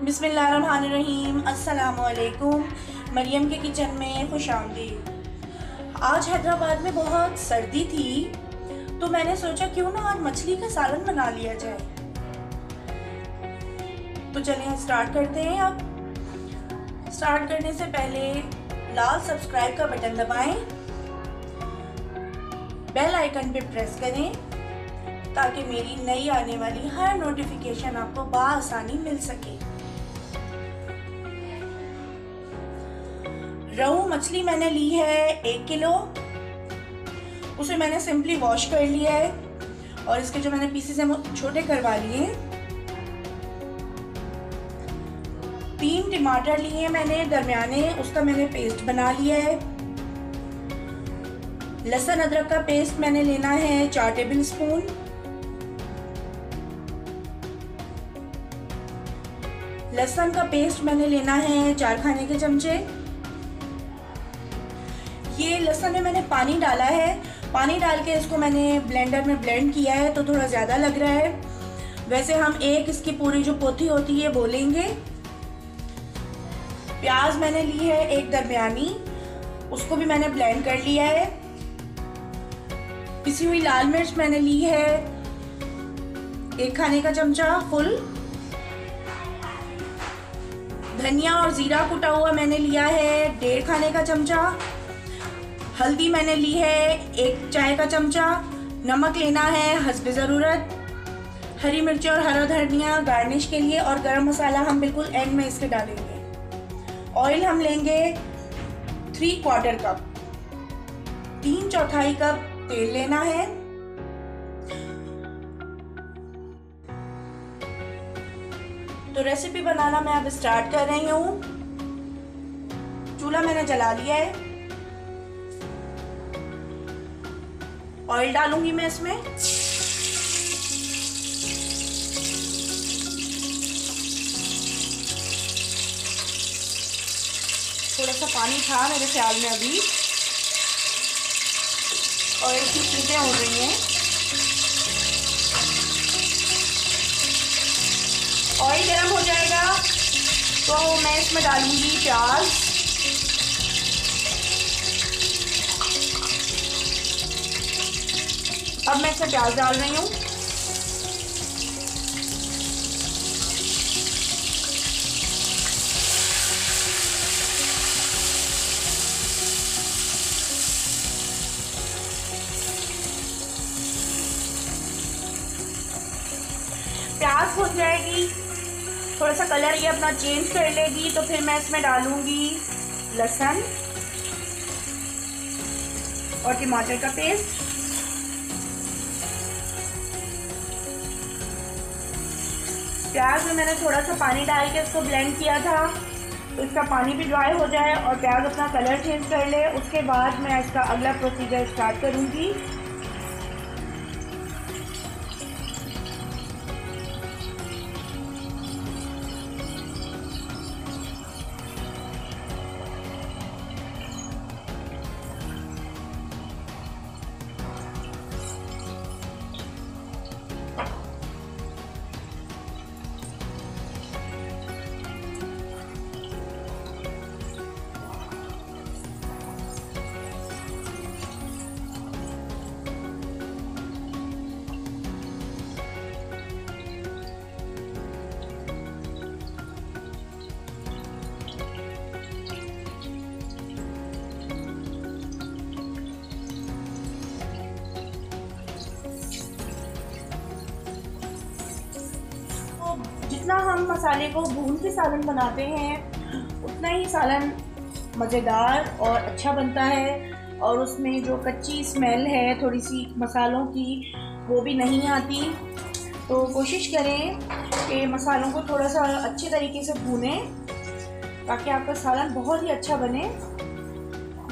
बिस्मिल्लाहिर्रहमानिर्रहीम। अस्सलामुअलैकुम। मरियम के किचन में खुशामदीद। आज हैदराबाद में बहुत सर्दी थी तो मैंने सोचा क्यों ना आज मछली का सालन बना लिया जाए। तो चलिए स्टार्ट करते हैं। अब स्टार्ट करने से पहले लाल सब्सक्राइब का बटन दबाएं, बेल आइकन पे प्रेस करें ताकि मेरी नई आने वाली हर नोटिफिकेशन आपको बआसानी मिल सके। रोहू मछली मैंने ली है 1 किलो। उसे मैंने सिंपली वॉश कर लिया है और इसके जो मैंने पीसेस हैं वो छोटे करवा लिए हैं। 3 टमाटर लिए हैं मैंने दरमियाने, उसका मैंने पेस्ट बना लिया है। लहसुन अदरक का पेस्ट मैंने लेना है 4 टेबल स्पून। लहसुन का पेस्ट मैंने लेना है 4 खाने के चमचे। ये लहसुन में मैंने पानी डाला है, पानी डाल के इसको मैंने ब्लेंडर में ब्लेंड किया है तो थोड़ा ज़्यादा लग रहा है। वैसे हम इसकी पूरी जो पोथी होती है वो लेंगे। प्याज मैंने ली है 1 दरमियानी, उसको भी मैंने ब्लेंड कर लिया है। पिसी हुई लाल मिर्च मैंने ली है 1 खाने का चमचा फुल। धनिया और जीरा कुटा हुआ मैंने लिया है 1.5 खाने का चमचा। हल्दी मैंने ली है 1 चाय का चमचा। नमक लेना है हस्बे ज़रूरत। हरी मिर्ची और हरा धनिया गार्निश के लिए, और गरम मसाला हम बिल्कुल एंड में इसके डालेंगे। ऑयल हम लेंगे 3/4 कप। 3/4 कप तेल लेना है। तो रेसिपी बनाना मैं अब स्टार्ट कर रही हूँ। चूल्हा मैंने जला लिया है। ऑयल डालूंगी मैं इसमें। थोड़ा सा पानी था मेरे ख्याल में अभी, और इसकी सीटें हो रही हैं। ऑयल गर्म हो जाएगा तो मैं इसमें डालूंगी प्याज। अब मैं इसमें प्याज डाल रही हूँ। प्याज भुन जाएगी, थोड़ा सा कलर ये अपना चेंज कर लेगी तो फिर मैं इसमें डालूंगी लहसुन और टमाटर का पेस्ट। प्याज में मैंने थोड़ा सा पानी डाल के इसको ब्लेंड किया था तो इसका पानी भी ड्राई हो जाए और प्याज अपना कलर चेंज कर ले, उसके बाद मैं इसका अगला प्रोसीजर स्टार्ट करूंगी। जितना हम मसाले को भून के सालन बनाते हैं उतना ही सालन मज़ेदार और अच्छा बनता है, और उसमें जो कच्ची स्मेल है थोड़ी सी मसालों की वो भी नहीं आती। तो कोशिश करें कि मसालों को थोड़ा सा अच्छे तरीके से भूनें ताकि आपका सालन बहुत ही अच्छा बने।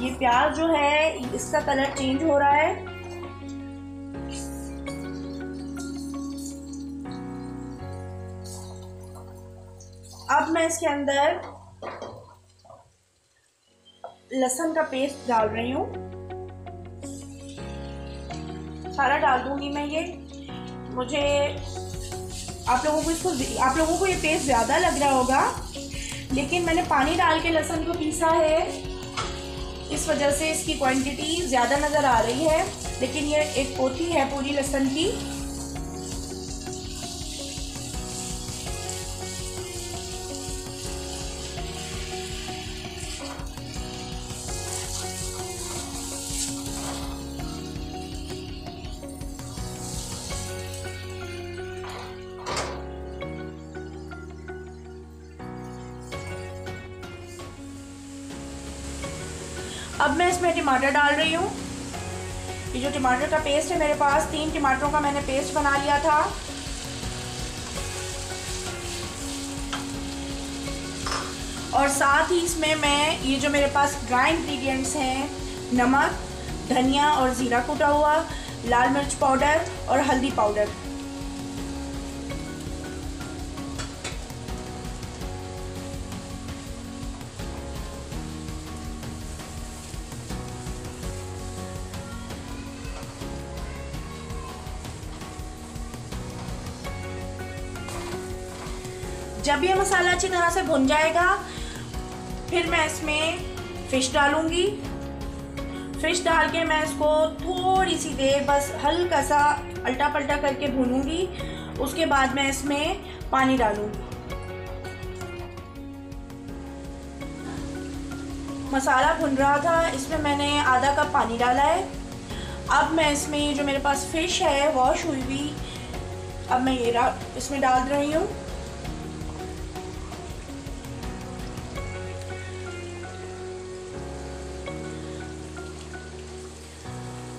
ये प्याज जो है इसका कलर चेंज हो रहा है। अब मैं इसके अंदर लहसुन का पेस्ट डाल रही हूँ। सारा डाल दूंगी मैं ये। मुझे आप लोगों को ये पेस्ट ज़्यादा लग रहा होगा, लेकिन मैंने पानी डाल के लहसुन को पीसा है, इस वजह से इसकी क्वांटिटी ज़्यादा नज़र आ रही है, लेकिन ये एक पोथी है पूरी लहसुन की। अब मैं इसमें टमाटर डाल रही हूँ। ये जो टमाटर का पेस्ट है मेरे पास, 3 टमाटरों का मैंने पेस्ट बना लिया था। और साथ ही इसमें मैं ये जो मेरे पास ड्राई इंग्रेडिएंट्स हैं, नमक, धनिया और ज़ीरा कुटा हुआ, लाल मिर्च पाउडर और हल्दी पाउडर, जब ये मसाला अच्छी तरह से भुन जाएगा फिर मैं इसमें फ़िश डालूँगी। फ़िश डाल के मैं इसको थोड़ी सी देर बस हल्का सा अल्टा पल्टा करके भूनूंगी। उसके बाद मैं इसमें पानी डालूँगी। मसाला भुन रहा था, इसमें मैंने आधा कप पानी डाला है। अब मैं इसमें जो मेरे पास फ़िश है वॉश हुई हुई, अब मैं ये इसमें डाल रही हूँ।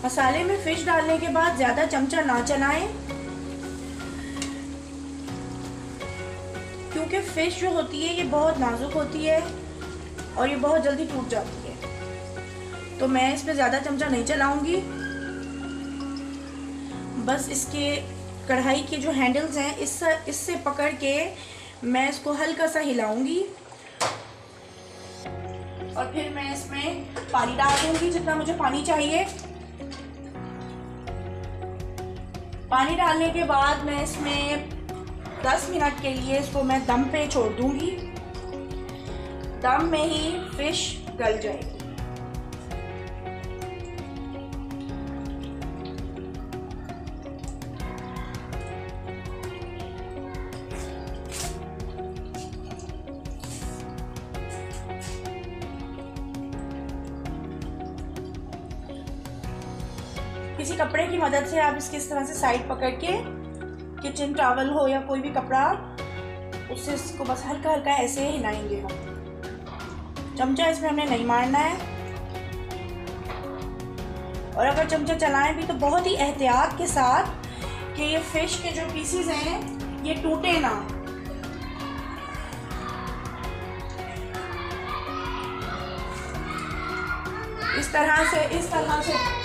मसाले में फ़िश डालने के बाद ज़्यादा चमचा ना चलाएं, क्योंकि फ़िश जो होती है ये बहुत नाजुक होती है और ये बहुत जल्दी टूट जाती है। तो मैं इसमें ज़्यादा चमचा नहीं चलाऊंगी, बस इसके कढ़ाई के जो हैंडल्स हैं इससे पकड़ के मैं इसको हल्का सा हिलाऊंगी और फिर मैं इसमें पानी डाल दूंगी जितना मुझे पानी चाहिए। पानी डालने के बाद मैं इसमें 10 मिनट के लिए इसको मैं दम पे छोड़ दूंगी। दम में ही फ़िश गल जाएगी। किसी कपड़े की मदद से आप इसकी इस तरह से साइड पकड़ के, किचन टॉवल हो या कोई भी कपड़ा, उससे इसको बस हल्का हल्का ऐसे हिलाएंगे हम। चमचा इसमें हमने नहीं मारना है, और अगर चमचा चलाएं भी तो बहुत ही एहतियात के साथ कि ये फ़िश के जो पीसीज हैं ये टूटे ना। इस तरह से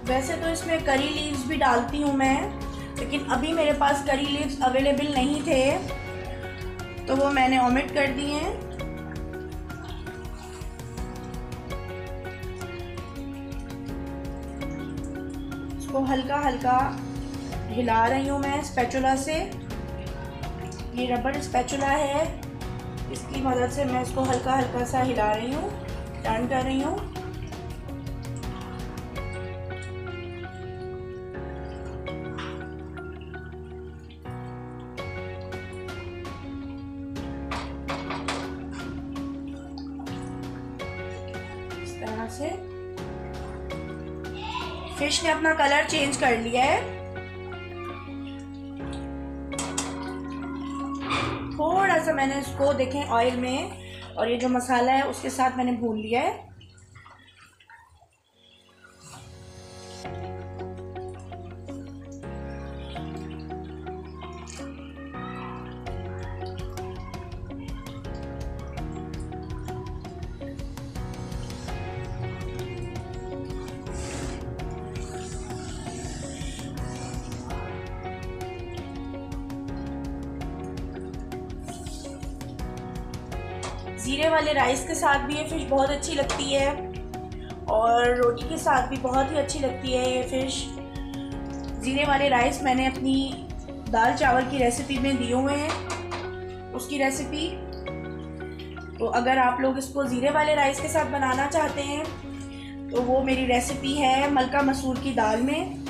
वैसे तो इसमें करी लीव्स भी डालती हूँ मैं, लेकिन अभी मेरे पास करी लीव्स अवेलेबल नहीं थे तो वो मैंने ओमिट कर दिए हैं। इसको हल्का हल्का हिला रही हूँ मैं स्पैचुला से। ये रबर स्पैचुला है, इसकी मदद से मैं इसको हल्का हल्का सा हिला रही हूँ, टर्न कर रही हूँ। से फिश ने अपना कलर चेंज कर लिया है। थोड़ा सा मैंने इसको देखें ऑयल में और ये जो मसाला है उसके साथ मैंने भून लिया है। ज़ीरे वाले राइस के साथ भी ये फ़िश बहुत अच्छी लगती है और रोटी के साथ भी बहुत ही अच्छी लगती है ये फ़िश। ज़ीरे वाले राइस मैंने अपनी दाल चावल की रेसिपी में दिए हुए हैं, उसकी रेसिपी। तो अगर आप लोग इसको ज़ीरे वाले राइस के साथ बनाना चाहते हैं तो वो मेरी रेसिपी है मलका मसूर की दाल में।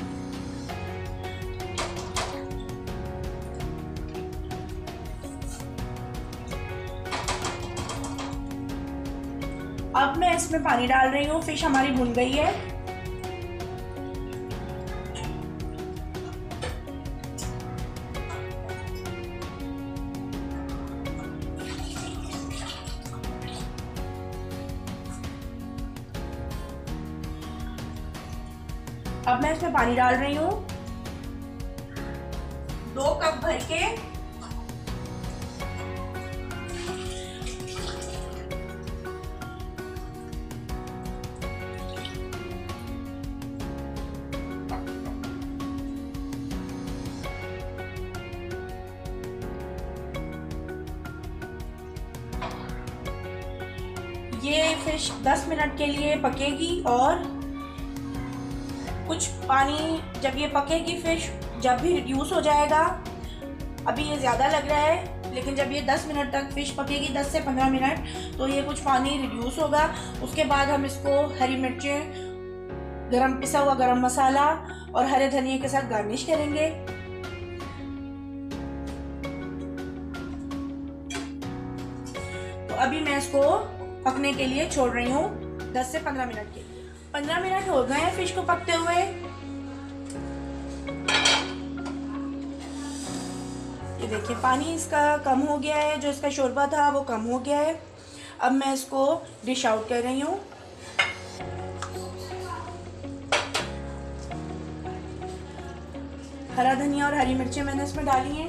अब मैं इसमें पानी डाल रही हूँ। फिश हमारी भुन गई है। अब मैं इसमें पानी डाल रही हूँ 2 कप भर के। ये फिश 10 मिनट के लिए पकेगी और कुछ पानी जब ये पकेगी फिश जब भी रिड्यूस हो जाएगा। अभी ये ज़्यादा लग रहा है लेकिन जब ये 10 मिनट तक फिश पकेगी 10 से 15 मिनट तो ये कुछ पानी रिड्यूस होगा। उसके बाद हम इसको हरी मिर्चें, पिसा हुआ गरम मसाला और हरे धनिया के साथ गार्निश करेंगे। तो अभी मैं इसको पकने के लिए छोड़ रही हूँ 10 से 15 मिनट के लिए। 15 मिनट हो गए हैं फिश को पकते हुए। ये देखिए पानी इसका कम हो गया है, जो इसका शोरबा था वो कम हो गया है। अब मैं इसको डिश आउट कर रही हूँ। हरा धनिया और हरी मिर्चें मैंने इसमें डाली हैं।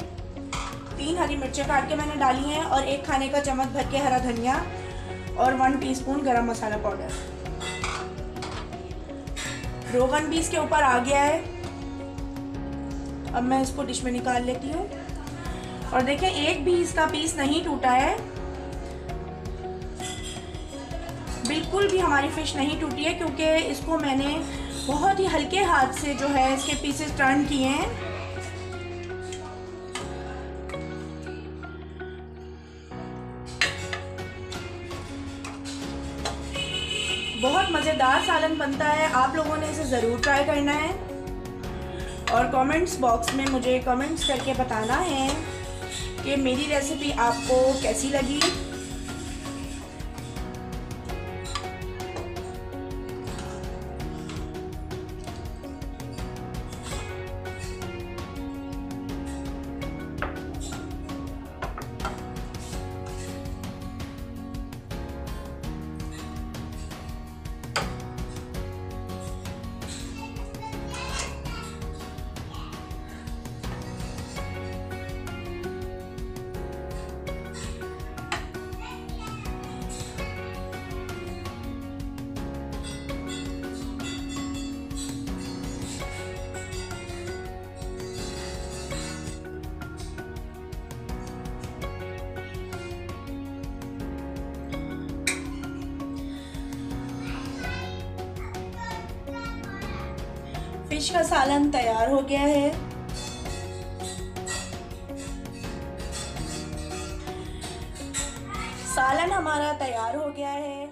3 हरी मिर्चें काट के मैंने डाली हैं और 1 खाने का चम्मच भर के हरा धनिया और 1 टीस्पून गरम मसाला पाउडर। रोगन भी इसके ऊपर आ गया है। अब मैं इसको डिश में निकाल लेती हूँ और देखें एक भी इसका पीस नहीं टूटा है। बिल्कुल भी हमारी फिश नहीं टूटी है क्योंकि इसको मैंने बहुत ही हल्के हाथ से जो है इसके पीसेस टर्न किए हैं। बहुत मज़ेदार सालन बनता है, आप लोगों ने इसे ज़रूर ट्राई करना है और कमेंट्स बॉक्स में मुझे कमेंट्स करके बताना है कि मेरी रेसिपी आपको कैसी लगी। फिश का सालन तैयार हो गया है। सालन हमारा तैयार हो गया है।